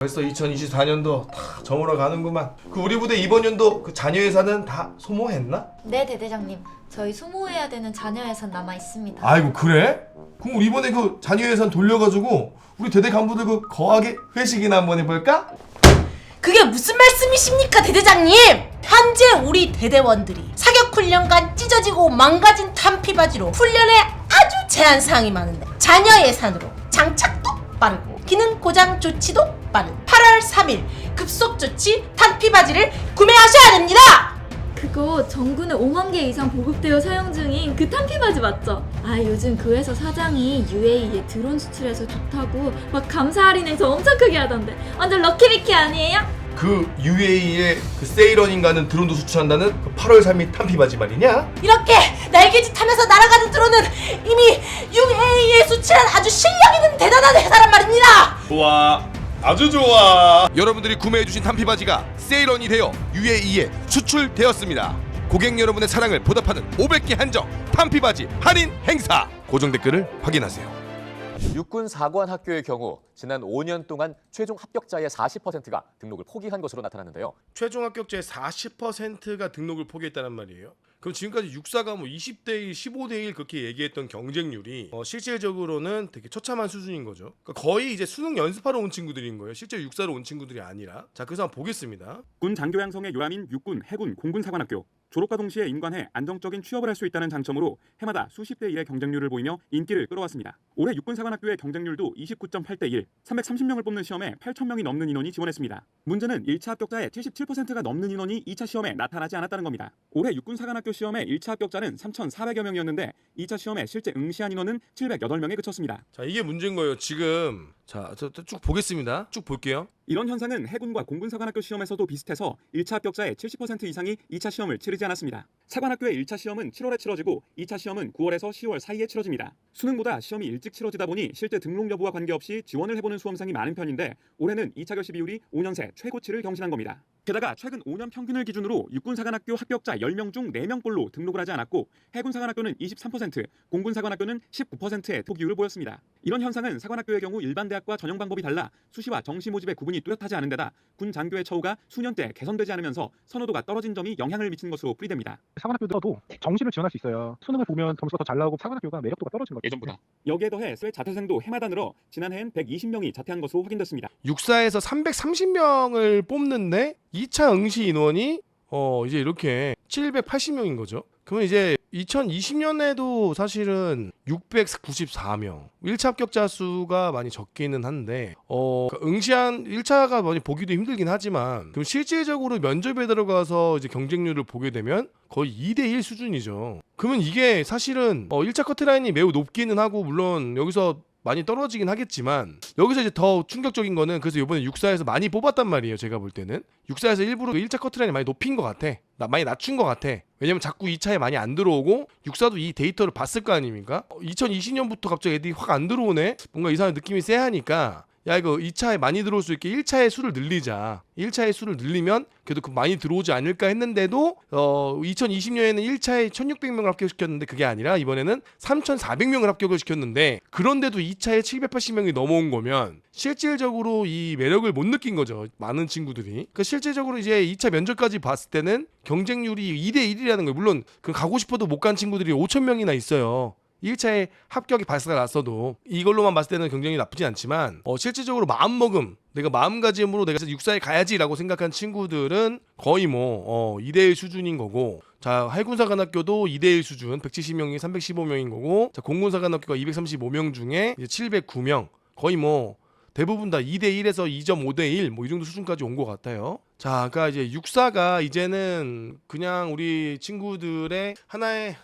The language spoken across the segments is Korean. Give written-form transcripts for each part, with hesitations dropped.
벌써 2024년도 다 저물어 가는구만. 그 우리 부대 이번 연도 그 자녀 예산은 다 소모했나? 네, 대대장님. 저희 소모해야 되는 자녀 예산 남아 있습니다. 아이고 그래? 그럼 우리 이번에 그 자녀 예산 돌려가지고 우리 대대 간부들 그 거하게 회식이나 한번 해볼까? 그게 무슨 말씀이십니까, 대대장님? 현재 우리 대대원들이 사격훈련간 찢어지고 망가진 탄피바지로 훈련에 아주 제한사항이 많은데 자녀 예산으로 장착도 빠르고 기능 고장 조치도 빠른 8월 3일 급속조치 탄피바지를 구매하셔야 됩니다! 그거 전군에 5만 개 이상 보급되어 사용 중인 그 탄피바지 맞죠? 아, 요즘 그 회사 사장이 UAE에 드론 수출해서 좋다고 막 감사 할인해서 엄청 크게 하던데 완전 럭키비키 아니에요? 그 UAE에 그 세이런인가는 드론도 수출한다는 그 8월 3일 탄피바지 말이냐? 이렇게 날개짓 하면서 날아가는 드론은 이미 UAE에 수출한 아주 실력 있는 대단한 회사란 말입니다! 좋아, 아주 좋아. 여러분들이 구매해주신 탄피바지가 세일런이 되어 UAE에 수출되었습니다. 고객 여러분의 사랑을 보답하는 500개 한정 탄피바지 할인 행사. 고정 댓글을 확인하세요. 육군 사관학교의 경우 지난 5년 동안 최종 합격자의 40%가 등록을 포기한 것으로 나타났는데요. 최종 합격자의 40%가 등록을 포기했다는 말이에요. 그럼 지금까지 육사가 뭐 20대 1, 15대 1 그렇게 얘기했던 경쟁률이 실질적으로는 되게 처참한 수준인 거죠. 그러니까 거의 이제 수능 연습하러 온 친구들인 거예요. 실제 육사로 온 친구들이 아니라. 자, 그래서 한번 보겠습니다. 군 장교양성의 요람인 육군, 해군, 공군사관학교. 졸업과 동시에 인관해 안정적인 취업을 할 수 있다는 장점으로 해마다 수십 대 1의 경쟁률을 보이며 인기를 끌어왔습니다. 올해 육군사관학교의 경쟁률도 29.8대 1, 330명을 뽑는 시험에 8,000명이 넘는 인원이 지원했습니다. 문제는 1차 합격자의 77%가 넘는 인원이 2차 시험에 나타나지 않았다는 겁니다. 올해 육군사관학교 시험의 1차 합격자는 3,400여 명이었는데 2차 시험에 실제 응시한 인원은 708명에 그쳤습니다. 자, 이게 문제인 거예요. 지금 자, 쭉 보겠습니다. 쭉 볼게요. 이런 현상은 해군과 공군사관학교 시험에서도 비슷해서 1차 합격자의 70% 이상이 2차 시험을 치르지 않았습니다. 사관학교의 1차 시험은 7월에 치러지고 2차 시험은 9월에서 10월 사이에 치러집니다. 수능보다 시험이 일찍 치러지다 보니 실제 등록 여부와 관계없이 지원을 해보는 수험생이 많은 편인데 올해는 2차 결시 비율이 5년 새 최고치를 경신한 겁니다. 게다가 최근 5년 평균을 기준으로 육군사관학교 합격자 10명 중 4명꼴로 등록을 하지 않았고 해군사관학교는 23%, 공군사관학교는 19%의 포기율을 보였습니다. 이런 현상은 사관학교의 경우 일반 대학과 전형 방법이 달라 수시와 정시 모집의 구분이 뚜렷하지 않은 데다 군 장교의 처우가 수년째 개선되지 않으면서 선호도가 떨어진 점이 영향을 미친 것으로 풀이됩니다. 사관학교들도 정시를 지원할 수 있어요. 수능을 보면 점수가 더 잘 나오고 사관학교가 매력도가 떨어진 거죠. 예전보다. 여기에 더해 쇠 자퇴생도 해마다 늘어 지난해엔 120명이 자퇴한 것으로 확인됐습니다. 육사에서 330명을 뽑는데 2차 응시 인원이 이제 이렇게 780명인 거죠. 그러면 이제 2020년에도 사실은 694명 1차 합격자 수가 많이 적기는 한데 응시한 1차가 많이 보기도 힘들긴 하지만 그럼 실질적으로 면접에 들어가서 이제 경쟁률을 보게 되면 거의 2대1 수준이죠. 그러면 이게 사실은 1차 커트라인이 매우 높기는 하고 물론 여기서 많이 떨어지긴 하겠지만 여기서 이제 더 충격적인 거는 그래서 이번에 육사에서 많이 뽑았단 말이에요. 제가 볼 때는 육사에서 일부러 1차 커트라인이 많이 높인 것 같아. 많이 낮춘 것 같아. 왜냐면 자꾸 2차에 많이 안 들어오고 육사도 이 데이터를 봤을 거 아닙니까? 2020년부터 갑자기 애들이 확 안 들어오네? 뭔가 이상한 느낌이 쎄하니까 야 이거 2차에 많이 들어올 수 있게 1차의 수를 늘리자. 1차의 수를 늘리면 그래도 그 많이 들어오지 않을까 했는데도 2020년에는 1차에 1600명을 합격시켰는데 그게 아니라 이번에는 3400명을 합격을 시켰는데 그런데도 2차에 780명이 넘어온 거면 실질적으로 이 매력을 못 느낀 거죠. 많은 친구들이. 그러니까 실질적으로 이제 2차 면접까지 봤을 때는 경쟁률이 2대1이라는 거예요. 물론 그 가고 싶어도 못 간 친구들이 5,000명이나 있어요. 1차에 합격이 발사가 났어도 이걸로만 봤을 때는 경쟁이 나쁘진 않지만 실질적으로 마음먹음 내가 마음가짐으로 내가 육사에 가야지라고 생각한 친구들은 거의 2대1 수준인 거고 자 해군사관학교도 2대1 수준 170명이 315명인 거고 자 공군사관학교가 235명 중에 이제 709명 거의 대부분 다 2대1에서 2.5대1 이 정도 수준까지 온 것 같아요. 자, 그러니까 이제 육사가 이제는 그냥 우리 친구들의 하나의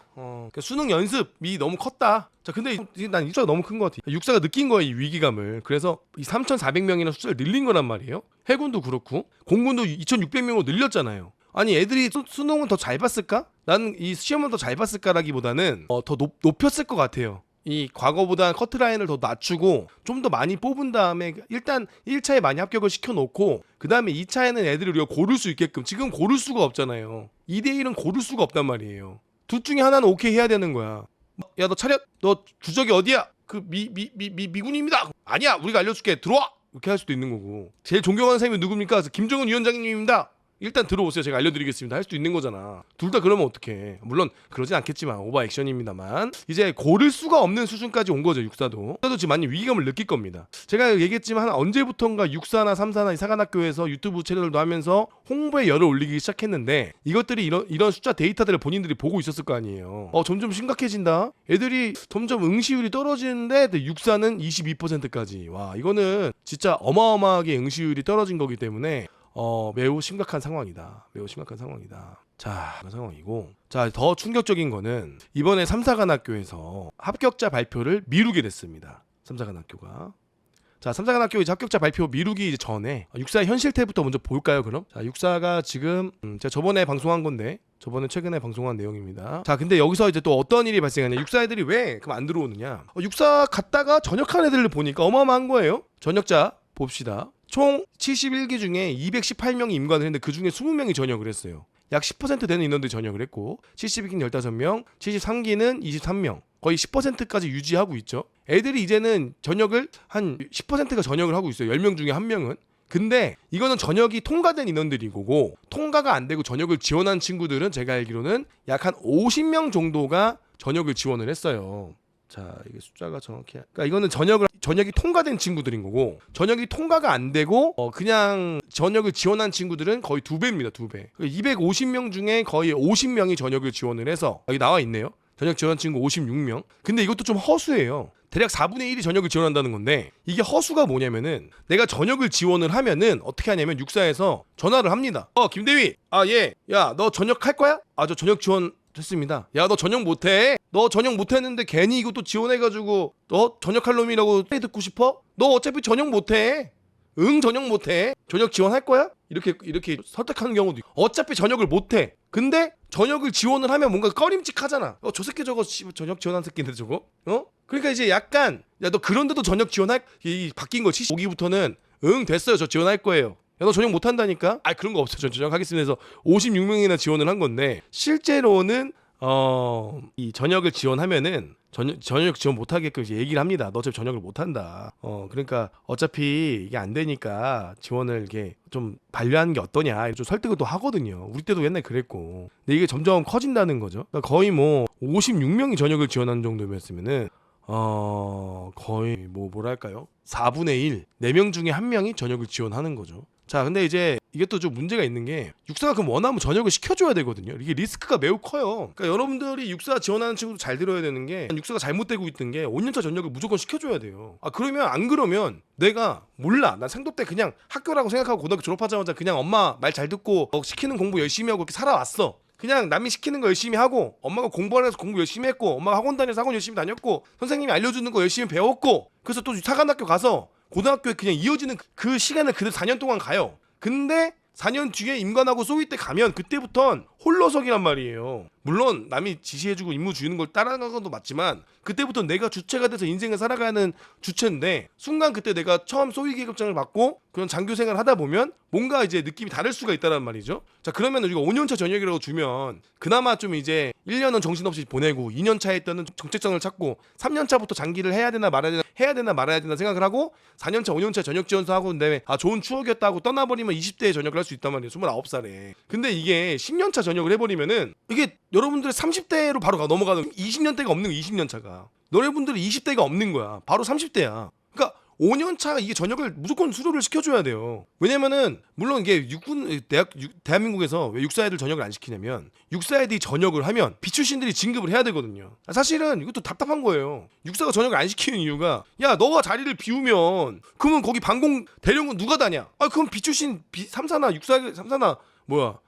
수능 연습이 너무 컸다. 자, 근데 난 육사가 너무 큰 것 같아. 육사가 느낀 거야, 이 위기감을. 그래서 이 3,400명이나 숫자를 늘린 거란 말이에요. 해군도 그렇고 공군도 2,600명으로 늘렸잖아요. 아니 애들이 수능은 더 잘 봤을까? 나는 이 시험을 더 잘 봤을까라기보다는 더 높였을 것 같아요. 이 과거보다 커트라인을 더 낮추고 좀 더 많이 뽑은 다음에 일단 1차에 많이 합격을 시켜놓고 그 다음에 2차에는 애들을 우리가 고를 수 있게끔 지금 고를 수가 없잖아요. 2대1은 고를 수가 없단 말이에요. 둘 중에 하나는 오케이 해야 되는 거야. 야 너 차렷 너 주적이 어디야? 그 미군입니다. 아니야 우리가 알려줄게 들어와. 이렇게 할 수도 있는 거고. 제일 존경하는 사람이 누굽니까? 김정은 위원장님입니다. 일단 들어오세요. 제가 알려드리겠습니다. 할 수도 있는 거잖아. 둘 다 그러면 어떡해. 물론 그러진 않겠지만 오버 액션입니다만 이제 고를 수가 없는 수준까지 온 거죠. 육사도 지금 많이 위기감을 느낄 겁니다. 제가 얘기했지만 언제부턴가 육사나 삼사나 이 사관학교에서 유튜브 채널도 하면서 홍보에 열을 올리기 시작했는데 이것들이 이런 숫자 데이터들을 본인들이 보고 있었을 거 아니에요. 점점 심각해진다. 애들이 점점 응시율이 떨어지는데 육사는 22%까지. 와, 이거는 진짜 어마어마하게 응시율이 떨어진 거기 때문에 매우 심각한 상황이다. 매우 심각한 상황이다. 자, 그런 상황이고. 자, 더 충격적인 거는 이번에 삼사관학교에서 합격자 발표를 미루게 됐습니다. 삼사관학교가. 자, 삼사관학교 이제 합격자 발표 미루기 이제 전에 육사의 현실태부터 먼저 볼까요, 그럼? 자, 육사가 지금 제가 저번에 방송한 건데 저번에 최근에 방송한 내용입니다. 자, 근데 여기서 이제 또 어떤 일이 발생하냐. 육사 애들이 왜 그럼 안 들어오느냐. 육사 갔다가 전역한 애들을 보니까 어마어마한 거예요. 전역자 봅시다. 총 71기 중에 218명이 임관을 했는데 그 중에 20명이 전역을 했어요. 약 10% 되는 인원들이 전역을 했고 72기는 15명, 73기는 23명. 거의 10%까지 유지하고 있죠. 애들이 이제는 전역을 한 10%가 전역을 하고 있어요. 10명 중에 1명은. 근데 이거는 전역이 통과된 인원들이고 통과가 안 되고 전역을 지원한 친구들은 제가 알기로는 약 한 50명 정도가 전역을 지원을 했어요. 자, 이게 숫자가 정확히 그러니까 이거는 전역이 통과된 친구들인 거고 전역이 통과가 안 되고 그냥 전역을 지원한 친구들은 거의 2배입니다. 2배. 250명 중에 거의 50명이 전역을 지원을 해서 여기 나와 있네요. 전역 지원한 친구 56명. 근데 이것도 좀 허수예요. 대략 4분의 1이 전역을 지원한다는 건데 이게 허수가 뭐냐면은 내가 전역을 지원을 하면은 어떻게 하냐면 육사에서 전화를 합니다. 김대휘, 예, 야, 너 전역할 거야? 저 전역 지원 됐습니다. 야, 너 전역 못해? 너 전역 못했는데 괜히 이것도 지원해가지고 너 전역할 놈이라고 듣고 싶어? 너 어차피 전역 못해. 전역 못해. 전역 지원할 거야? 이렇게 설득하는 경우도 있고. 어차피 전역을 못해. 근데 전역을 지원을 하면 뭔가 꺼림칙하잖아. 저 새끼 저거 전역 지원한 새끼인데 저거? 그러니까 이제 약간 야, 너 그런데도 전역 지원할 바뀐 거 75기부터는 됐어요. 저 지원할 거예요. 야, 너 전역 못한다니까? 그런 거 없어요. 전 전역하겠습니다 해서 56명이나 지원을 한 건데 실제로는 이 전역을 지원하면은 전역 지원 못하게끔 이제 얘기를 합니다. 너 어차피 전역을 못한다. 그러니까 어차피 이게 안 되니까 지원을 이렇게 좀 반려하는 게 어떠냐. 좀 설득을 또 하거든요. 우리 때도 옛날에 그랬고. 근데 이게 점점 커진다는 거죠. 그러니까 거의 뭐 56명이 전역을 지원한 정도였으면은 거의 뭐랄까요? 4분의 1, 4명 중에 1명이 전역을 지원하는 거죠. 자, 근데 이제 이게 또 좀 문제가 있는 게 육사가 그럼 원하면 전역을 시켜줘야 되거든요. 이게 리스크가 매우 커요. 그러니까 여러분들이 육사 지원하는 친구도 잘 들어야 되는 게 육사가 잘못되고 있던 게 5년차 전역을 무조건 시켜줘야 돼요. 그러면 안 그러면 내가 몰라. 난 상도 때 그냥 학교라고 생각하고 고등학교 졸업하자마자 그냥 엄마 말 잘 듣고 시키는 공부 열심히 하고 이렇게 살아왔어. 그냥 남이 시키는 거 열심히 하고 엄마가 공부하라 해서 공부 열심히 했고 엄마가 학원 다녀서 학원 열심히 다녔고 선생님이 알려주는 거 열심히 배웠고 그래서 또 사관학교 가서 고등학교에 그냥 이어지는 그 시간을 그대로 4년 동안 가요. 근데 4년 뒤에 임관하고 소위 때 가면 그때부턴 홀로서기란 말이에요. 물론 남이 지시해주고 임무 주는 걸 따라가는 것도 맞지만 그때부터 내가 주체가 돼서 인생을 살아가는 주체인데 순간 그때 내가 처음 소위 계급장을 받고 그런 장교 생활을 하다 보면 뭔가 이제 느낌이 다를 수가 있다는 말이죠. 자, 그러면 우리가 5년차 전역이라고 주면 그나마 좀 이제 1년은 정신없이 보내고 2년차에 있던 정체성을 찾고 3년차부터 장기를 해야 되나 말아야 되나 생각을 하고 4년차 5년차 전역 지원서 하고 그다음에 좋은 추억이었다 하고 떠나버리면 20대에 전역을 할 수 있단 말이에요. 29살에. 근데 이게 10년차 전역을 해버리면은 이게 여러분들의 30대로 바로 넘어가는 20년대가 없는 거야. 20년차가 너네분들이 20대가 없는 거야. 바로 30대야. 그러니까 5년차 이게 전역을 무조건 수료를 시켜줘야 돼요. 왜냐면은 물론 이게 대한민국에서 왜 육사 애들 전역을 안 시키냐면 육사 애들이 전역을 하면 비출신들이 진급을 해야 되거든요. 사실은 이것도 답답한 거예요. 육사가 전역을 안 시키는 이유가 야, 너가 자리를 비우면 그러면 거기 방공 대령은 누가 다냐? 그럼 비출신 3사나 6사 3사나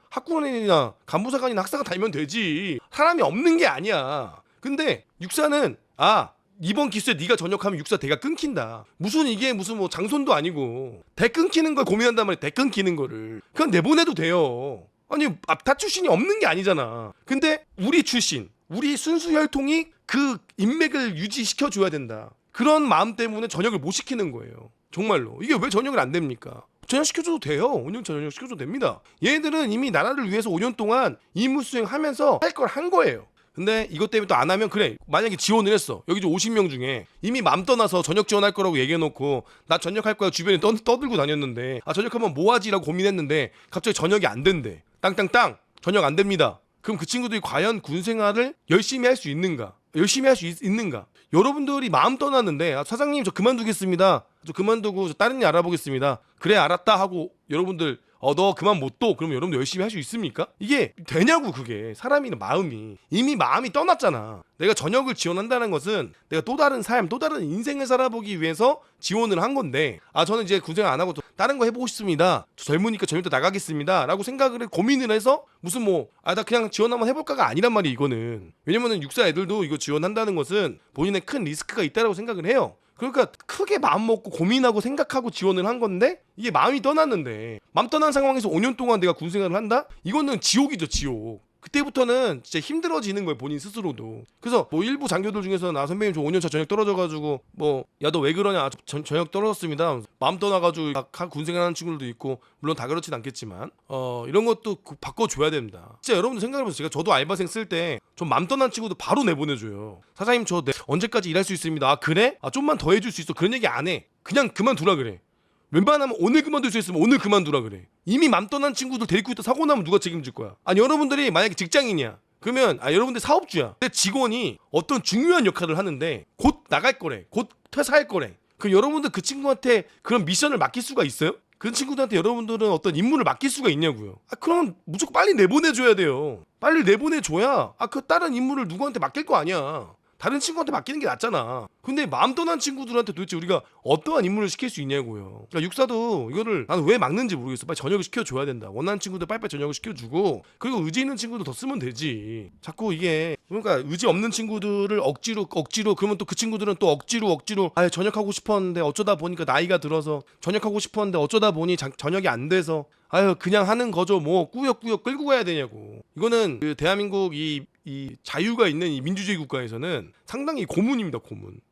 학군원이나 간부사관이나 학사가 달면 되지. 사람이 없는 게 아니야. 근데 육사는 이번 기수에 네가 전역하면 육사 대가 끊긴다. 이게 무슨 뭐 장손도 아니고 대 끊기는 걸 고민한단 말이야. 대 끊기는 거를 그냥 내보내도 돼요. 아니 다 출신이 없는 게 아니잖아. 근데 우리 출신, 우리 순수 혈통이 그 인맥을 유지시켜 줘야 된다. 그런 마음 때문에 전역을 못 시키는 거예요. 정말로. 이게 왜 전역을 안 됩니까? 전역 시켜줘도 돼요. 5년 전역 시켜줘도 됩니다. 얘네들은 이미 나라를 위해서 5년 동안 임무 수행하면서 할 걸 한 거예요. 근데 이것 때문에 또 안 하면 그래. 만약에 지원을 했어. 여기 50명 중에 이미 맘 떠나서 전역 지원할 거라고 얘기해놓고 나 전역할 거야 주변에 떠들고 다녔는데 전역하면 뭐하지라고 고민했는데 갑자기 전역이 안 된대. 땅땅땅 전역 안 됩니다. 그럼 그 친구들이 과연 군 생활을 열심히 할 수 있는가? 열심히 할 수 있는가? 여러분들이 마음 떠났는데 사장님 저 그만두겠습니다. 저 그만두고 저 다른 일 알아보겠습니다. 그래 알았다 하고 여러분들 너 그만 못 둬. 그러면 여러분들 열심히 할 수 있습니까? 이게 되냐고. 그게 사람이 마음이 이미 마음이 떠났잖아. 내가 전역을 지원한다는 것은 내가 또 다른 삶, 또 다른 인생을 살아보기 위해서 지원을 한 건데 저는 이제 군생활 안 하고 또 다른 거 해보고 싶습니다. 저 젊으니까 전역도 나가겠습니다 라고 생각을 고민을 해서 무슨 나 그냥 지원 한번 해볼까가 아니란 말이야. 이거는 왜냐면은 육사 애들도 이거 지원한다는 것은 본인의 큰 리스크가 있다라고 생각을 해요. 그러니까 크게 마음 먹고 고민하고 생각하고 지원을 한 건데 이게 마음이 떠났는데 맘 떠난 상황에서 5년 동안 내가 군생활을 한다? 이거는 지옥이죠. 지옥. 그때부터는 진짜 힘들어지는 거예요. 본인 스스로도. 그래서 일부 장교들 중에서는 선배님 저 5년차 전역 떨어져가지고 야 너 왜 그러냐 전역 떨어졌습니다. 마음 떠나가지고 군생활하는 친구들도 있고 물론 다 그렇진 않겠지만 이런 것도 바꿔줘야 됩니다. 진짜 여러분들 생각해보세요. 저도 알바생 쓸 때 좀 맘 떠난 친구도 바로 내보내줘요. 사장님 저 언제까지 일할 수 있습니다. 그래? 좀만 더 해줄 수 있어. 그런 얘기 안 해. 그냥 그만두라 그래. 웬만하면 오늘 그만둘 수 있으면 오늘 그만두라 그래. 이미 맘 떠난 친구들 데리고 있다 사고 나면 누가 책임질 거야? 여러분들이 만약에 직장인이야. 그러면 여러분들 사업주야. 내 직원이 어떤 중요한 역할을 하는데 곧 나갈 거래. 곧 퇴사할 거래. 그럼 여러분들 그 친구한테 그런 미션을 맡길 수가 있어요? 그 친구들한테 여러분들은 어떤 임무를 맡길 수가 있냐고요. 그럼 무조건 빨리 내보내줘야 돼요. 빨리 내보내줘야 그 다른 임무를 누구한테 맡길 거 아니야. 다른 친구한테 맡기는 게 낫잖아. 근데 마음 떠난 친구들한테 도대체 우리가 어떠한 임무를 시킬 수 있냐고요. 그러니까 육사도 이거를 나는 왜 막는지 모르겠어. 빨리 전역을 시켜줘야 된다. 원하는 친구들 빨리빨리 전역을 시켜주고 그리고 의지 있는 친구들 더 쓰면 되지. 자꾸 이게 그러니까 의지 없는 친구들을 억지로 그러면 또 그 친구들은 또 억지로 전역하고 싶었는데 어쩌다 보니까 나이가 들어서 전역하고 싶었는데 어쩌다 보니 전역이 안 돼서 그냥 하는 거죠. 꾸역꾸역 끌고 가야 되냐고. 이거는 그 대한민국 이 자유가 있는 이 민주주의 국가에서는 상당히 고문입니다.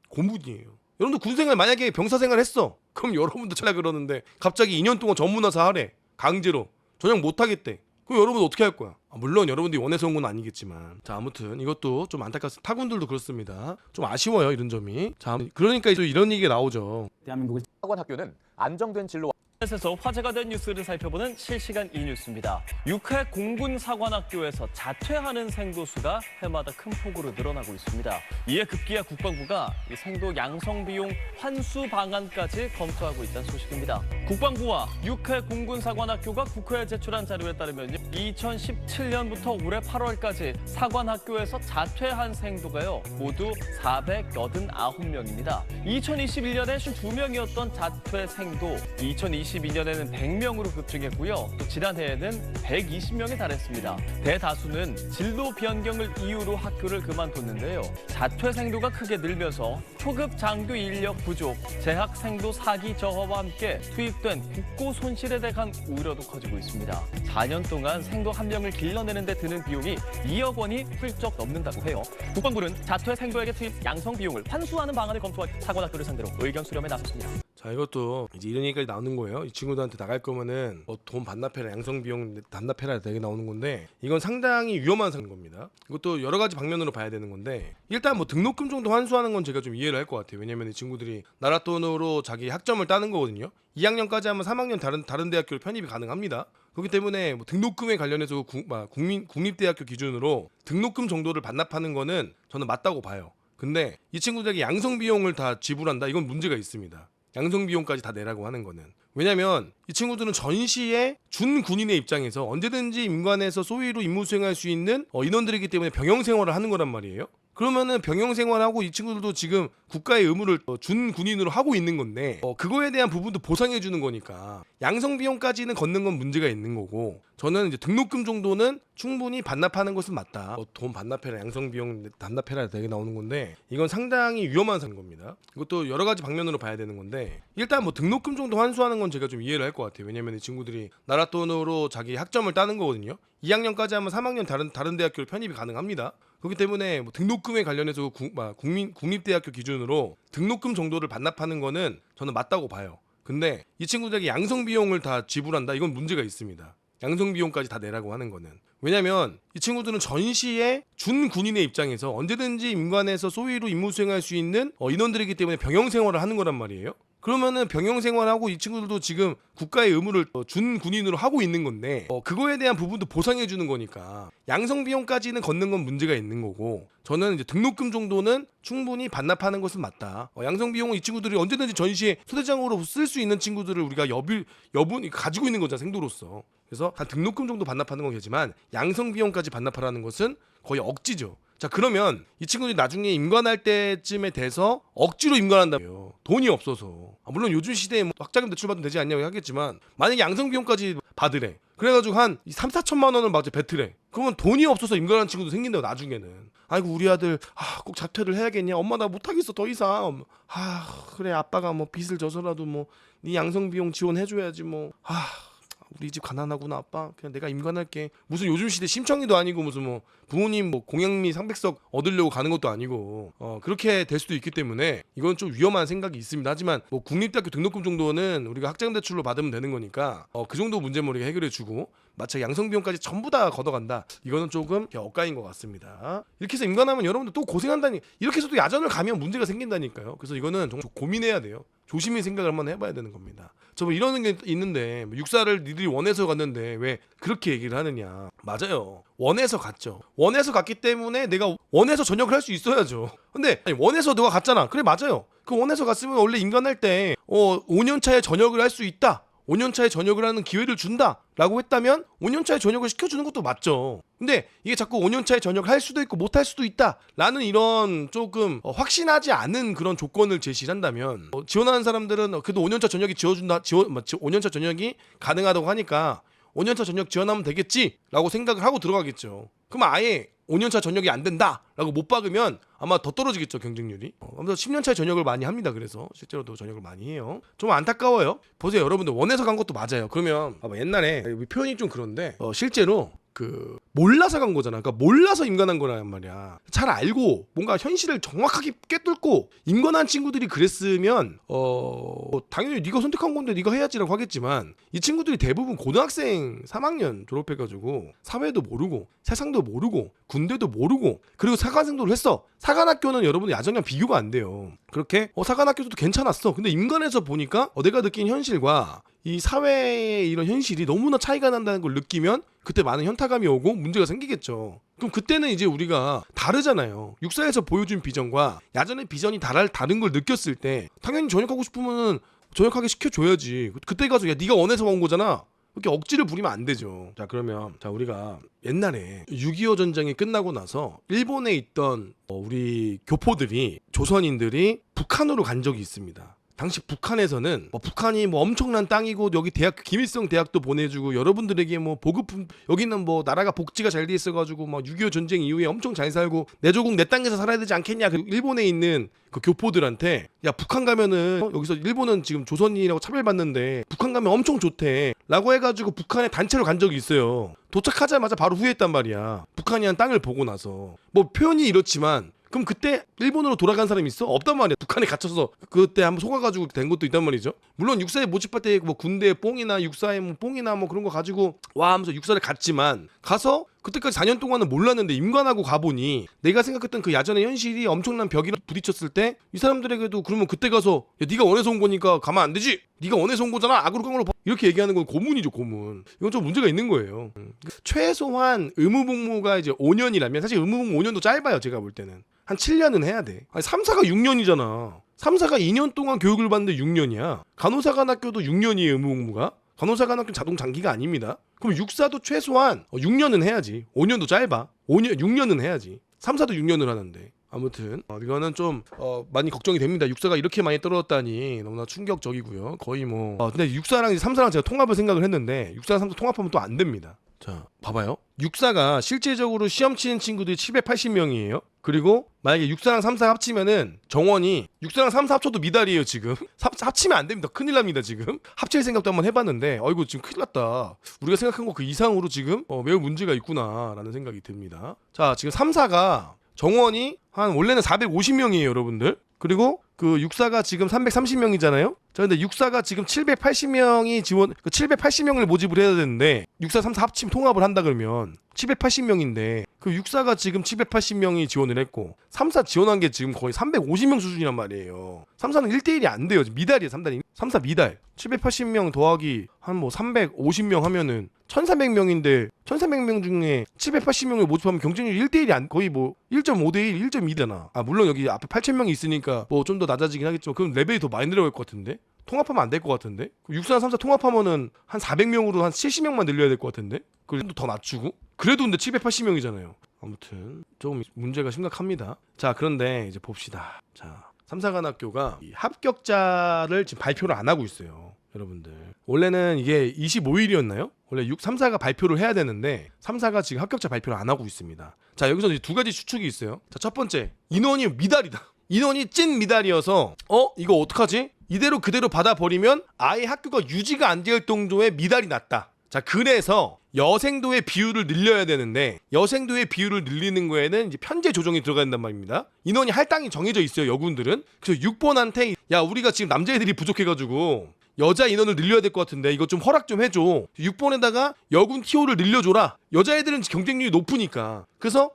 고문이에요. 여러분들 군생활 만약에 병사생활 했어. 그럼 여러분도 잘라 그러는데 갑자기 2년 동안 전문화사 하래. 강제로 전역 못 하겠대. 그럼 여러분 어떻게 할 거야? 물론 여러분들이 원해서 온 건 아니겠지만 아무튼 이것도 좀 안타깝습니다. 타군들도 그렇습니다. 좀 아쉬워요. 이런 점이. 그러니까 또 이런 얘기가 나오죠. 대한민국의 사관 학교는 안정된 진로 에서 화제가 된 뉴스를 살펴보는 실시간 이뉴스입니다. 6회 공군사관학교에서 자퇴하는 생도 수가 해마다 큰 폭으로 늘어나고 있습니다. 이에 급기야 국방부가 이 생도 양성 비용 환수 방안까지 검토하고 있다는 소식입니다. 국방부와 6회 공군사관학교가 국회에 제출한 자료에 따르면 2017년부터 올해 8월까지 사관학교에서 자퇴한 생도가요 모두 489명입니다. 2021년에 52명이었던 자퇴 생도 2022년에는 100명으로 급증했고요. 또 지난해에는 120명에 달했습니다. 대다수는 진로 변경을 이유로 학교를 그만뒀는데요. 자퇴 생도가 크게 늘면서 초급 장교 인력 부족, 재학 생도 사기 저하와 함께 투입된 국고 손실에 대한 우려도 커지고 있습니다. 4년 동안 생도 한 명을 길러내는 데 드는 비용이 2억 원이 훌쩍 넘는다고 해요. 국방부는 자퇴 생도에게 투입 양성 비용을 환수하는 방안을 검토할 사관학교를 상대로 의견 수렴에 나섰습니다. 이것도 이제 이런 얘기까지 나오는 거예요. 이 친구들한테 나갈 거면은 돈 반납해라, 양성 비용 반납해라 되게 나오는 건데 이건 상당히 위험한 겁니다. 이것도 여러 가지 방면으로 봐야 되는 건데 일단 등록금 정도 환수하는 건 제가 좀 이해를 할 것 같아요. 왜냐면 이 친구들이 나라 돈으로 자기 학점을 따는 거거든요. 2학년까지 하면 3학년 다른 대학교로 편입이 가능합니다. 그렇기 때문에 등록금에 관련해서 국립대학교 기준으로 등록금 정도를 반납하는 거는 저는 맞다고 봐요. 근데 이 친구들에게 양성 비용을 다 지불한다? 이건 문제가 있습니다. 양성 비용까지 다 내라고 하는 거는. 왜냐면 이 친구들은 전시에 준 군인의 입장에서 언제든지 민관에서 소위로 임무 수행할 수 있는 인원들이기 때문에 병영 생활을 하는 거란 말이에요. 그러면은 병영 생활하고 이 친구들도 지금 국가의 의무를 준 군인으로 하고 있는 건데 그거에 대한 부분도 보상해 주는 거니까 양성 비용까지는 걷는 건 문제가 있는 거고 저는 이제 등록금 정도는 충분히 반납하는 것은 맞다. 돈 반납해라, 양성 비용 반납해라 되게 나오는 건데 이건 상당히 위험한 겁니다. 이것도 여러 가지 방면으로 봐야 되는 건데 일단 등록금 정도 환수하는 건 제가 좀 이해를 할 것 같아요. 왜냐면 이 친구들이 나라 돈으로 자기 학점을 따는 거거든요. 2학년까지 하면 3학년 다른 대학교로 편입이 가능합니다. 그렇기 때문에 등록금에 관련해서 국립대학교 기준으로 등록금 정도를 반납하는 거는 저는 맞다고 봐요. 근데 이 친구들에게 양성 비용을 다 지불한다? 이건 문제가 있습니다. 양성 비용까지 다 내라고 하는 거는. 왜냐면 이 친구들은 전시에 준 군인의 입장에서 언제든지 임관에서 소위로 임무 수행할 수 있는 인원들이기 때문에 병영 생활을 하는 거란 말이에요. 그러면은 병영 생활하고 이 친구들도 지금 국가의 의무를 준 군인으로 하고 있는 건데 그거에 대한 부분도 보상해 주는 거니까 양성 비용까지는 걷는 건 문제가 있는 거고, 저는 이제 등록금 정도는 충분히 반납하는 것은 맞다. 양성 비용은 이 친구들이 언제든지 전시에 소대장으로 쓸 수 있는 친구들을 우리가 여분 가지고 있는 거잖아, 생도로서. 그래서 한 등록금 정도 반납하는 거겠지만 양성 비용까지 반납하라는 것은 거의 억지죠. 자, 그러면 이 친구들이 나중에 임관할 때쯤에 돼서 억지로 임관한다며, 돈이 없어서. 물론 요즘 시대에 뭐 학자금 대출 받으면 되지 않냐고 하겠지만, 만약에 양성 비용까지 받으래, 그래가지고 한 3-4천만 원을 막 뱉으래, 그러면 돈이 없어서 임관하는 친구도 생긴다고. 나중에는 아이고 우리 아들 꼭 자퇴를 해야겠냐, 엄마 나 못하겠어 더 이상, 그래 아빠가 뭐 빚을 져서라도 뭐 네 양성 비용 지원해줘야지 뭐, 우리 집 가난하구나 아빠, 그냥 내가 임관할게. 무슨 요즘 시대 심청이도 아니고 무슨 뭐 부모님 뭐 공양미 상백석 얻으려고 가는 것도 아니고 그렇게 될 수도 있기 때문에 이건 좀 위험한 생각이 있습니다. 하지만 뭐 국립대학교 등록금 정도는 우리가 학자금 대출로 받으면 되는 거니까 그 정도 문제는 우리가 해결해주고, 마치 양성 비용까지 전부 다 걷어간다, 이거는 조금 억가인 것 같습니다. 이렇게 해서 임관하면 여러분들 또 고생한다니, 이렇게 해서도 야전을 가면 문제가 생긴다니까요. 그래서 이거는 좀 고민해야 돼요. 조심히 생각을 한번 해봐야 되는 겁니다. 저 뭐 이러는 게 있는데, 육사를 니들이 원해서 갔는데 왜 그렇게 얘기를 하느냐. 맞아요, 원해서 갔죠. 원해서 갔기 때문에 내가 원해서 전역을 할 수 있어야죠. 근데 아니, 원해서 너가 갔잖아. 그래 맞아요. 그 원해서 갔으면 원래 임관할 때 5년 차에 전역을 할 수 있다, 5년 차에 전역을 하는 기회를 준다 라고 했다면 5년 차에 전역을 시켜주는 것도 맞죠. 근데 이게 자꾸 5년 차에 전역을 할 수도 있고 못 할 수도 있다 라는 이런 조금 확신하지 않은 그런 조건을 제시를 한다면, 지원하는 사람들은 그래도 5년차 전역이 5년차 전역이 가능하다고 하니까 5년차 전역 지원하면 되겠지 라고 생각을 하고 들어가겠죠. 그럼 아예 5년차 전역이 안 된다 라고 못 박으면 아마 더 떨어지겠죠, 경쟁률이. 아무튼 10년차에 전역을 많이 합니다. 그래서 실제로도 전역을 많이 해요. 좀 안타까워요. 보세요 여러분들, 원해서 간 것도 맞아요. 그러면 옛날에 표현이 좀 그런데 실제로 몰라서 간 거잖아. 그러니까 몰라서 임관한 거란 말이야. 잘 알고 뭔가 현실을 정확하게 꿰뚫고 임관한 친구들이 그랬으면 당연히 네가 선택한 건데 네가 해야지라고 하겠지만, 이 친구들이 대부분 고등학생 3학년 졸업해가지고 사회도 모르고 세상도 모르고 군대도 모르고, 그리고 사관생도를 했어. 사관학교는 여러분 야전이랑 비교가 안 돼요. 그렇게 사관학교도 괜찮았어. 근데 임관에서 보니까 내가 느낀 현실과 이 사회의 이런 현실이 너무나 차이가 난다는 걸 느끼면 그때 많은 현타감이 오고 문제가 생기겠죠. 그럼 그때는 이제 우리가 다르잖아요. 육사에서 보여준 비전과 야전의 비전이 다른 걸 느꼈을 때 당연히 전역하고 싶으면 전역하게 시켜줘야지. 그때 가서 야 네가 원해서 온 거잖아, 그렇게 억지를 부리면 안 되죠. 자, 그러면 우리가 옛날에 6.25 전쟁이 끝나고 나서 일본에 있던 우리 교포들이, 조선인들이 북한으로 간 적이 있습니다. 당시 북한에서는 북한이 엄청난 땅이고 여기 대학, 김일성 대학도 보내주고 여러분들에게 보급품, 여기는 나라가 복지가 잘 돼 있어가지고 6.25 전쟁 이후에 엄청 잘 살고 내 조국 내 땅에서 살아야 되지 않겠냐. 그 일본에 있는 그 교포들한테 야 북한 가면은 여기서 일본은 지금 조선인이라고 차별받는데 북한 가면 엄청 좋대 라고 해가지고 북한에 단체로 간 적이 있어요. 도착하자마자 바로 후회했단 말이야. 북한이 한 땅을 보고 나서. 표현이 이렇지만 그럼 그때 일본으로 돌아간 사람이 있어? 없단 말이야. 북한에 갇혀서 그때 한번 속아가지고 된 것도 있단 말이죠. 물론 육사에 모집할 때 군대 뽕이나 육사에 뽕이나 그런 거 가지고 와 하면서 육사를 갔지만, 가서 그때까지 4년 동안은 몰랐는데 임관하고 가보니 내가 생각했던 그 야전의 현실이 엄청난 벽이랑 부딪혔을 때 이 사람들에게도, 그러면 그때 가서 야 네가 원해서 온 거니까 가면 안 되지, 네가 원해서 온 거잖아, 악으로 깡으로 이렇게 얘기하는 건 고문이죠, 고문. 이건 좀 문제가 있는 거예요. 최소한 의무복무가 이제 5년이라면, 사실 의무복무 5년도 짧아요. 제가 볼 때는 한 7년은 해야 돼. 아니 3사가 6년이잖아 3사가 2년 동안 교육을 받는데 6년이야 간호사관학교도 6년이에요 의무복무가. 간호사관학교 자동 장기가 아닙니다. 그럼 육사도 최소한 6년은 해야지. 5년도 짧아. 6년은 해야지. 3사도 6년을 하는데. 아무튼 이거는 좀 많이 걱정이 됩니다. 육사가 이렇게 많이 떨어졌다니 너무나 충격적이고요. 거의 근데 육사랑 3사랑 제가 통합을 생각을 했는데 육사랑 3사 통합하면 또 안 됩니다. 자, 봐봐요. 육사가 실제적으로 시험 치는 친구들이 780명이에요. 그리고 만약에 육사랑 3사 합치면은 정원이 육사랑 3사 합쳐도 미달이에요 지금. 합치면 안 됩니다. 큰일 납니다 지금. 합칠 생각도 한번 해봤는데 이거 지금 큰일 났다. 우리가 생각한 거 그 이상으로 지금 매우 문제가 있구나 라는 생각이 듭니다. 자, 지금 3사가 정원이 한 원래는 450명이에요, 여러분들. 그리고 그 육사가 지금 330명이잖아요. 자, 근데 육사가 지금 780명이 지원, 780명을 모집을 해야 되는데 육사 3사 합치면 통합을 한다 그러면 780명인데 그 육사가 지금 780명이 지원을 했고 3사 지원한 게 지금 거의 350명 수준이란 말이에요. 3사는 1대1이 안 돼요. 미달이에요, 3단이. 3사 미달. 780명 더하기 한 뭐 350명 하면은 1300명인데 1300명 중에 780명을 모집하면 경쟁률이 1대1이 안, 거의 뭐 1.5대1, 1.2되나. 아, 물론 여기 앞에 8000명이 있으니까 뭐 좀 더 낮아지긴 하겠지만 그럼 레벨이 더 많이 내려갈 것 같은데? 통합하면 안 될 것 같은데? 6사 3사 통합하면은 한 400명으로 한 70명만 늘려야 될 것 같은데? 그래도 더 낮추고? 그래도 근데 780명이잖아요. 아무튼 조금 문제가 심각합니다. 자, 그런데 이제 봅시다. 자, 삼사관학교가 이 합격자를 지금 발표를 안 하고 있어요, 여러분들. 원래는 이게 25일이었나요? 원래 3사가 발표를 해야 되는데 3사가 지금 합격자 발표를 안 하고 있습니다. 자, 여기서 이제 두 가지 추측이 있어요. 자, 첫 번째, 인원이 미달이다. 인원이 찐 미달이어서 이거 어떡하지? 이대로 그대로 받아버리면 아예 학교가 유지가 안 될 정도의 미달이 났다. 자, 그래서 여생도의 비율을 늘려야 되는데 여생도의 비율을 늘리는 거에는 이제 편제 조정이 들어간단 말입니다. 인원이 할당이 정해져 있어요, 여군들은. 그래서 6번한테 야, 우리가 지금 남자애들이 부족해가지고 여자 인원을 늘려야 될 것 같은데 이거 좀 허락 좀 해줘. 6번에다가 여군 TO를 늘려줘라. 여자애들은 경쟁률이 높으니까. 그래서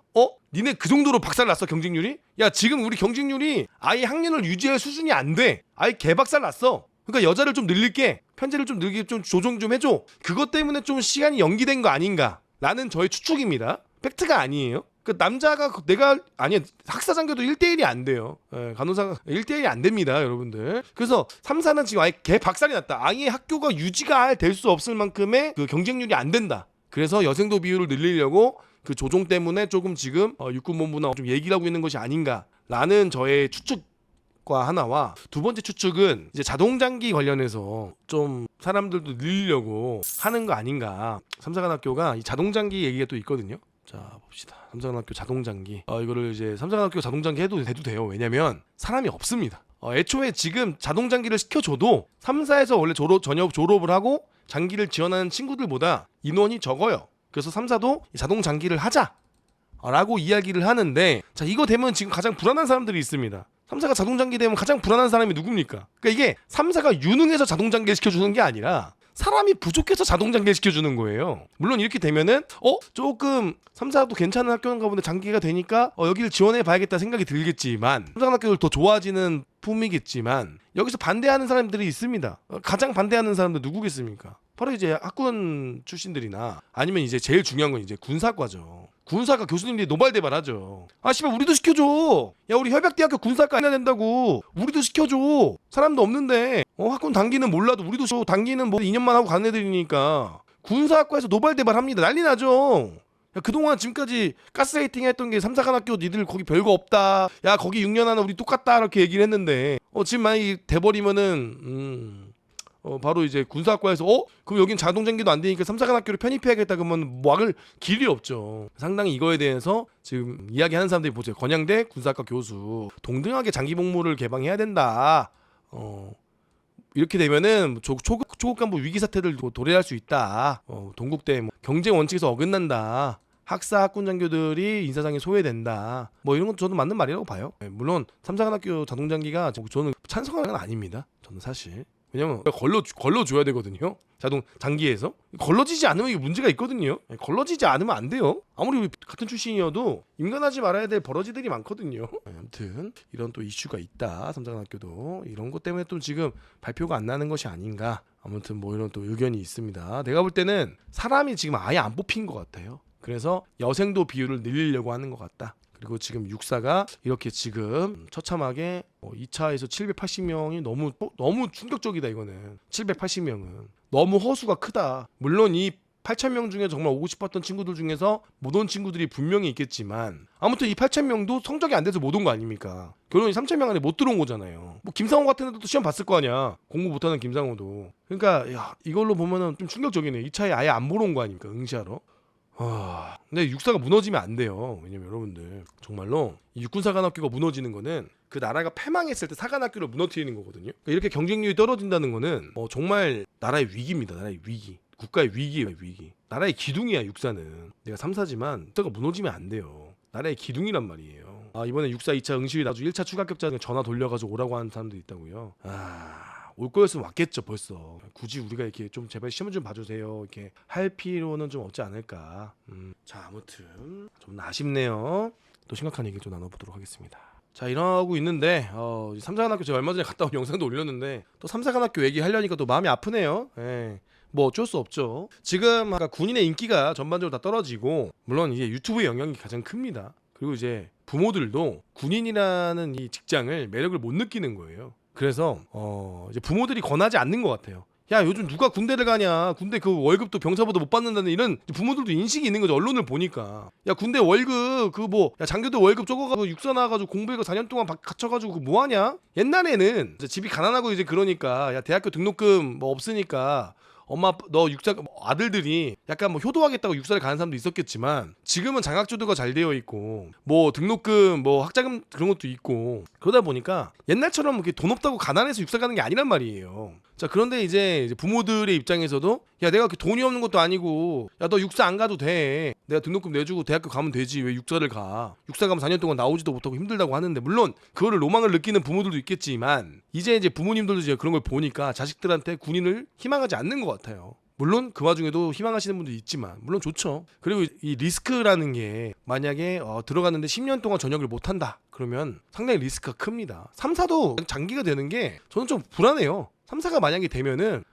니네 그 정도로 박살났어, 경쟁률이? 야, 지금 우리 경쟁률이 아예 학년을 유지할 수준이 안 돼. 아예 개박살났어. 그러니까 여자를 좀 늘릴게. 편제를 좀 늘리게 좀 조정 좀 해줘. 그것 때문에 좀 시간이 연기된 거 아닌가 라는 저의 추측입니다. 팩트가 아니에요. 그 남자가 내가 아니야, 학사장교도 1대1이 안 돼요. 간호사가 1대1이 안 됩니다, 여러분들. 그래서 3사는 지금 아예 개박살이 났다. 아예 학교가 유지가 될 수 없을 만큼의 그 경쟁률이 안 된다. 그래서 여생도 비율을 늘리려고 그 조정 때문에 조금 지금 육군본부나 좀 얘기를 하고 있는 것이 아닌가라는 저의 추측과 하나와, 두 번째 추측은 이제 자동장기 관련해서 좀 사람들도 늘리려고 하는 거 아닌가. 삼사관학교가 이 자동장기 얘기가 또 있거든요. 자, 봅시다. 삼사관학교 자동장기. 이거를 이제 삼사관학교 자동장기 해도 돼요. 왜냐면 사람이 없습니다. 애초에 지금 자동장기를 시켜줘도 3사에서 원래 전역 졸업을 하고 장기를 지원하는 친구들보다 인원이 적어요. 그래서 3사도 자동장기를 하자 라고 이야기를 하는데, 자, 이거 되면 지금 가장 불안한 사람들이 있습니다. 3사가 자동장기 되면 가장 불안한 사람이 누굽니까? 그러니까 이게 3사가 유능해서 자동장기를 시켜주는 게 아니라 사람이 부족해서 자동장기를 시켜주는 거예요. 물론 이렇게 되면은 조금 3사도 괜찮은 학교인가 보다, 장기가 되니까 여기를 지원해 봐야겠다 생각이 들겠지만, 3사관학교를 더 좋아지는 품이겠지만 여기서 반대하는 사람들이 있습니다. 가장 반대하는 사람들 누구겠습니까? 바로 이제 학군 출신들이나 아니면 이제 제일 중요한 건 이제 군사과죠. 군사과 교수님들이 노발대발하죠. 아, 씨발, 우리도 시켜줘. 야, 우리 협약대학교 군사과 해야 된다고. 우리도 시켜줘. 사람도 없는데 학군 단기는 몰라도 우리도 단기는 뭐 2년만 하고 가는 애들이니까 군사학과에서 노발대발합니다. 난리 나죠. 야, 그동안 지금까지 가스라이팅 했던 게 삼사관학교 니들 거기 별거 없다. 야, 거기 6년 하나 우리 똑같다. 이렇게 얘기를 했는데 지금 만약에 돼버리면은 바로 이제 군사학과에서 그럼 여긴 자동장기도 안 되니까 삼사관학교를 편입해야겠다 그러면 막을 길이 없죠. 상당히 이거에 대해서 지금 이야기하는 사람들이 보세요. 건양대 군사학과 교수 동등하게 장기 복무를 개방해야 된다. 이렇게 되면은 초급 간부 위기 사태를 도래할 수 있다. 동국대 경쟁 원칙에서 어긋난다. 학사 학군 장교들이 인사상에 소외된다. 뭐 이런 건 저도 맞는 말이라고 봐요. 삼사관학교 자동장기가 저는 찬성하는 건 아닙니다. 저는 사실. 왜냐면 걸러줘야 되거든요. 장기에서 걸러지지 않으면 이게 문제가 있거든요. 걸러지지 않으면 안 돼요. 아무리 같은 출신이어도 인간하지 말아야 될 버러지들이 많거든요. 아무튼 이런 또 이슈가 있다. 삼사관학교도 이런 것 때문에 또 지금 발표가 안 나는 것이 아닌가. 아무튼 뭐 이런 또 의견이 있습니다. 내가 볼 때는 사람이 지금 아예 안 뽑힌 것 같아요. 그래서 여생도 비율을 늘리려고 하는 것 같다. 그리고 지금 육사가 이렇게 지금 처참하게 2차에서 780명이 너무 충격적이다. 이거는 780명은 너무 허수가 크다. 물론 이 8,000명 중에 정말 오고 싶었던 친구들 중에서 못 온 친구들이 분명히 있겠지만 아무튼 이 8,000명도 성적이 안 돼서 못 온 거 아닙니까? 결론이 3,000명 안에 못 들어온 거잖아요. 뭐 김상호 같은 애들도 시험 봤을 거 아니야. 공부 못하는 김상호도. 그러니까 야, 이걸로 보면은 좀 충격적이네. 2차에 아예 안 보러 온 거 아닙니까? 응시하러. 근데 육사가 무너지면 안 돼요. 왜냐면 여러분들 정말로 이 육군사관학교가 무너지는 거는 그 나라가 패망했을 때 사관학교를 무너뜨리는 거거든요. 그러니까 이렇게 경쟁률이 떨어진다는 거는 정말 나라의 위기입니다. 나라의 위기. 국가의 위기예요. 위기. 나라의 기둥이야 육사는. 내가 3사지만 육사가 무너지면 안 돼요. 나라의 기둥이란 말이에요. 이번에 6사 2차 응시위 나주 1차 추가 합격자 전화 돌려가지고 오라고 하는 사람도 있다고요. 올 거였으면 왔겠죠 벌써. 굳이 우리가 이렇게 좀 제발 시험 좀 봐주세요 이렇게 할 필요는 좀 없지 않을까. 자 아무튼 좀 아쉽네요. 또 심각한 얘기 좀 나눠보도록 하겠습니다. 자 이러고 있는데 삼사관학교 제가 얼마 전에 갔다 온 영상도 올렸는데 또 삼사관학교 얘기하려니까 또 마음이 아프네요. 뭐 어쩔 수 없죠. 지금 아까 군인의 인기가 전반적으로 다 떨어지고 물론 이제 유튜브의 영향이 가장 큽니다. 그리고 이제 부모들도 군인이라는 이 직장을 매력을 못 느끼는 거예요. 그래서 이제 부모들이 권하지 않는 것 같아요. 야 요즘 누가 군대를 가냐, 군대 그 월급도 병사보다 못 받는다는 이런 부모들도 인식이 있는 거죠. 언론을 보니까 야 군대 월급 그 뭐 야 장교들 월급 적어가지고 육사 나와가지고 공부해서 4년 동안 갇혀가지고 그 뭐하냐. 옛날에는 이제 집이 가난하고 이제 그러니까 야 대학교 등록금 뭐 없으니까 엄마 너 육사 아들들이 약간 뭐 효도하겠다고 육사를 가는 사람도 있었겠지만 지금은 장학제도가 잘 되어 있고 뭐 등록금 뭐 학자금 그런 것도 있고 그러다 보니까 옛날처럼 이렇게 돈 없다고 가난해서 육사 가는 게 아니란 말이에요. 자 그런데 이제 부모들의 입장에서도 야 내가 돈이 없는 것도 아니고 야 너 육사 안 가도 돼. 내가 등록금 내주고 대학교 가면 되지. 왜 육사를 가. 육사 가면 4년 동안 나오지도 못하고 힘들다고 하는데 물론 그거를 로망을 느끼는 부모들도 있겠지만 이제 부모님들도 이제 그런 걸 보니까 자식들한테 군인을 희망하지 않는 것 같아요. 물론 그 와중에도 희망하시는 분도 있지만 물론 좋죠. 그리고 이 리스크라는 게 만약에 들어갔는데 10년 동안 전역을 못한다 그러면 상당히 리스크가 큽니다. 3사도 장기가 되는 게 저는 좀 불안해요. 3사가 만약에 되면은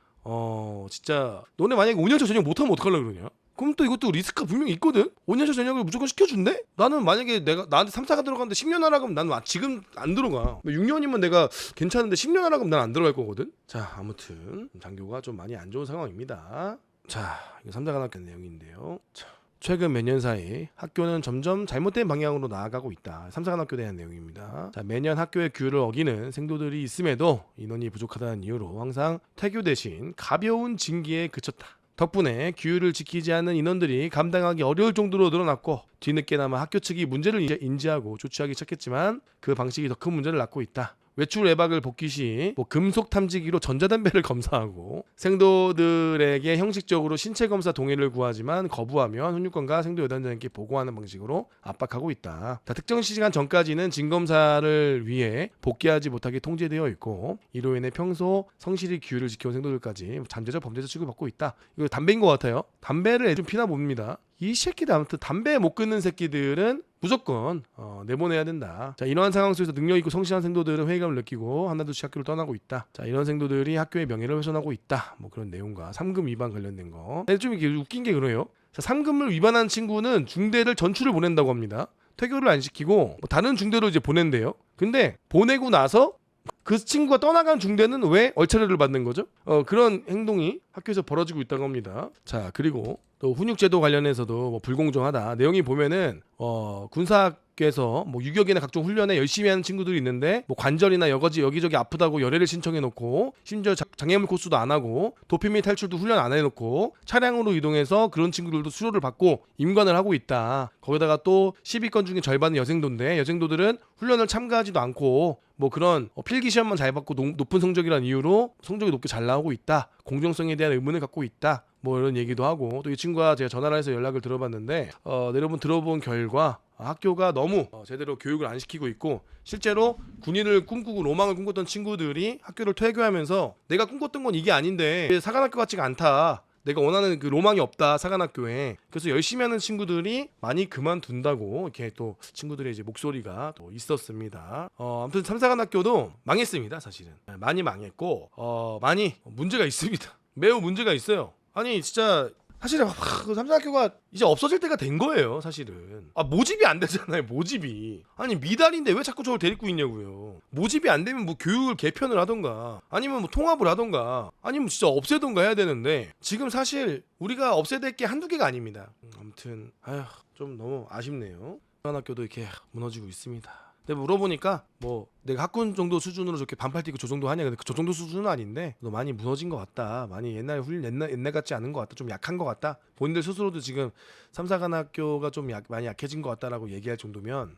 진짜 너네 만약에 5년차 전역 못하면 어떡하려고 그러냐. 그럼 또 이것도 리스크가 분명히 있거든. 5년차 전역을 무조건 시켜준대. 나는 만약에 내가 나한테 3사가 들어갔는데 10년 하라 그러면 난 지금 안 들어가. 6년이면 내가 괜찮은데 10년 하라 그러면 난 안 들어갈 거거든. 자 아무튼 장교가 좀 많이 안 좋은 상황입니다. 자 이거 삼사관학교 내용인데요. 자, 최근 몇 년 사이 학교는 점점 잘못된 방향으로 나아가고 있다. 삼사관학교에 대한 내용입니다. 자, 매년 학교의 규율을 어기는 생도들이 있음에도 인원이 부족하다는 이유로 항상 퇴교 대신 가벼운 징계에 그쳤다. 덕분에 규율을 지키지 않는 인원들이 감당하기 어려울 정도로 늘어났고 뒤늦게나마 학교 측이 문제를 인지하고 조치하기 시작했지만 그 방식이 더 큰 문제를 낳고 있다. 외출 외박을 복귀 시 금속 탐지기로 전자담배를 검사하고 생도들에게 형식적으로 신체 검사 동의를 구하지만 거부하면 훈육관과 생도 여단장에게 보고하는 방식으로 압박하고 있다. 특정 시간 전까지는 진검사를 위해 복귀하지 못하게 통제되어 있고 이로 인해 평소 성실히 규율을 지켜온 생도들까지 잠재적 범죄자 취급받고 있다. 이거 담배인 것 같아요. 담배를 좀 피나 봅니다. 이 새끼들 아무튼 담배 못 끊는 새끼들은 무조건 내보내야 된다. 자 이러한 상황 속에서 능력있고 성실한 생도들은 회의감을 느끼고 하나둘씩 학교를 떠나고 있다. 자 이런 생도들이 학교의 명예를 훼손하고 있다. 뭐 그런 내용과 3금 위반 관련된 거. 좀 이게 웃긴 게 그래요. 자 3금을 위반한 친구는 중대를 전출을 보낸다고 합니다. 퇴교를 안 시키고 뭐 다른 중대로 이제 보낸대요. 근데 보내고 나서 그 친구가 떠나간 중대는 왜 얼차려를 받는 거죠? 그런 행동이 학교에서 벌어지고 있다고 합니다. 자 그리고 또 훈육제도 관련해서도 뭐 불공정하다. 내용이 보면은 군사학교에서 뭐 유격이나 각종 훈련에 열심히 하는 친구들이 있는데 뭐 관절이나 여기저기 아프다고 열애를 신청해 놓고 심지어 장애물 코스도 안 하고 도피 및 탈출도 훈련 안 해놓고 차량으로 이동해서 그런 친구들도 수료를 받고 임관을 하고 있다. 거기다가 또 12건 중에 절반은 여생도인데 여생도들은 훈련을 참가하지도 않고 뭐 그런 필기 시험만 잘 받고 높은 성적이라는 이유로 성적이 높게 잘 나오고 있다. 공정성에 대한 의문을 갖고 있다. 뭐 이런 얘기도 하고 또 이 친구가 제가 전화를 해서 연락을 들어봤는데 여러분 들어본 결과 학교가 너무 제대로 교육을 안 시키고 있고 실제로 군인을 꿈꾸고 로망을 꿈꿨던 친구들이 학교를 퇴교하면서 내가 꿈꿨던 건 이게 아닌데 사관학교 같지가 않다. 내가 원하는 그 로망이 없다 사관학교에. 그래서 열심히 하는 친구들이 많이 그만둔다고 이렇게 또 친구들의 이제 목소리가 또 있었습니다. 아무튼 삼사관학교도 망했습니다. 사실은 많이 망했고 많이 문제가 있습니다. 매우 문제가 있어요. 아니 진짜 사실은 그 삼사학교가 이제 없어질 때가 된 거예요. 사실은 모집이 안 되잖아요. 모집이 아니 미달인데 왜 자꾸 저걸 데리고 있냐고요. 모집이 안 되면 뭐 교육을 개편을 하던가 아니면 뭐 통합을 하던가 아니면 진짜 없애던가 해야 되는데 지금 사실 우리가 없애야 될 게 한두 개가 아닙니다. 아무튼 좀 너무 아쉽네요. 삼사학교도 이렇게 무너지고 있습니다. 근데 물어보니까 뭐 내가 학군 정도 수준으로 저렇게 반팔 뛰고 저 정도 하냐. 근데 저 정도 수준은 아닌데 너 많이 무너진 것 같다. 많이 옛날 같지 않은 것 같다. 좀 약한 것 같다. 본인들 스스로도 지금 삼사관학교가 좀 많이 약해진 것 같다라고 얘기할 정도면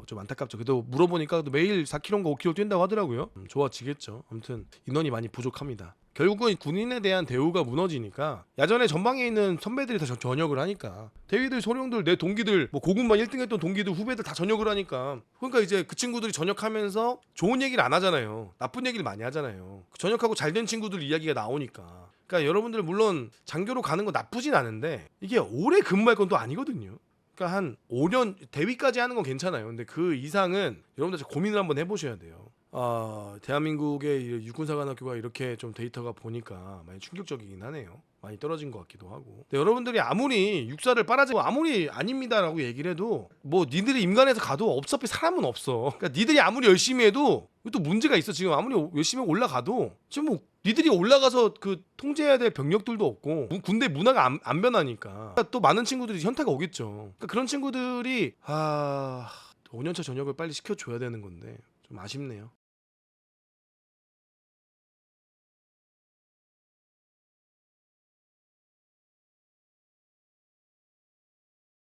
좀 안타깝죠. 그래도 물어보니까 매일 4km인가 5km 뛴다고 하더라고요. 좋아지겠죠. 아무튼 인원이 많이 부족합니다. 결국은 군인에 대한 대우가 무너지니까 야전에 전방에 있는 선배들이 다 전역을 하니까 대위들, 소령들, 내 동기들, 뭐 고군만 1등 했던 동기들, 후배들 다 전역을 하니까 그러니까 이제 그 친구들이 전역하면서 좋은 얘기를 안 하잖아요. 나쁜 얘기를 많이 하잖아요. 전역하고 잘된 친구들 이야기가 나오니까. 그러니까 여러분들 물론 장교로 가는 건 나쁘진 않은데 이게 오래 근무할 건 또 아니거든요. 그러니까 한 5년 대위까지 하는 건 괜찮아요. 근데 그 이상은 여러분들 고민을 한번 해보셔야 돼요. 대한민국의 육군사관학교가 이렇게 좀 데이터가 보니까 많이 충격적이긴 하네요. 많이 떨어진 것 같기도 하고. 근데 여러분들이 아무리 육사를 빨아들이고 아무리 아닙니다라고 얘기를 해도 뭐 니들이 임관에서 가도 어차피 사람은 없어. 그러니까 니들이 아무리 열심히 해도 또 문제가 있어. 지금 아무리 열심히 올라가도 지금 뭐 니들이 올라가서 그 통제해야 될 병력들도 없고 군대 문화가 안 변하니까 그러니까 또 많은 친구들이 현타가 오겠죠. 그러니까 그런 친구들이 5년차 전역을 빨리 시켜줘야 되는 건데 좀 아쉽네요.